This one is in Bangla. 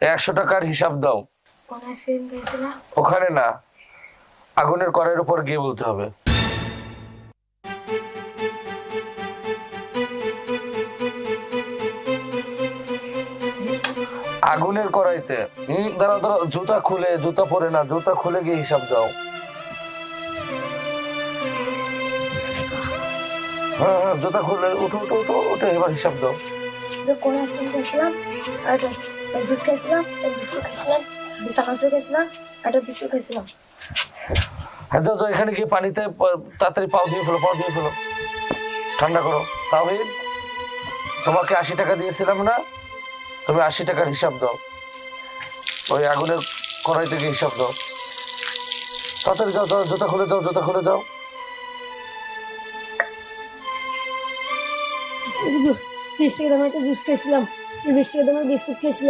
100 টাকার হিসাব দাও। কোন আইসক্রিম খাইছিলাম? ওখানে না, আগুনের কড়াইয়ের উপর গিয়ে বলতে হবে। আগুনের কড়াইতে। দাঁড়াও দাঁড়াও, জুতা খুলে, জুতা পরে না, জুতা খুলে গিয়ে হিসাব দাও। হ্যাঁ হ্যাঁ, জুতা খুলে উঠো উঠো উঠো উঠে এবার হিসাব দাও। কোন আইসক্রিম খাইছিলাম? আর একটা জুস খাইছিলাম, একটা বিস্কুট খাইছিলাম, চানাচুর খাইছিলাম, একটা বিস্কুট খাইছিলাম। হ্যাঁ যাও যাও, এখানে গিয়ে পানিতে তাড়াতাড়ি পাও দিয়ে ফেলো, পাও দিয়ে ফেলো, ঠান্ডা করো। তাওহীদ, তোমাকে 80 টাকা দিয়েছিলাম না, তুমি 80 টাকার হিসাব দাও। ওই আগুনের কড়াই থেকে হিসাব দাও। তাড়াতাড়ি যাও, যাও, জুতা খুলে যাও, জুতা খুলে যাও। 20 টাকা দামের একটা জুস খাইছিলাম, 20 টাকা দামের বিস্কুট খাইছিলাম।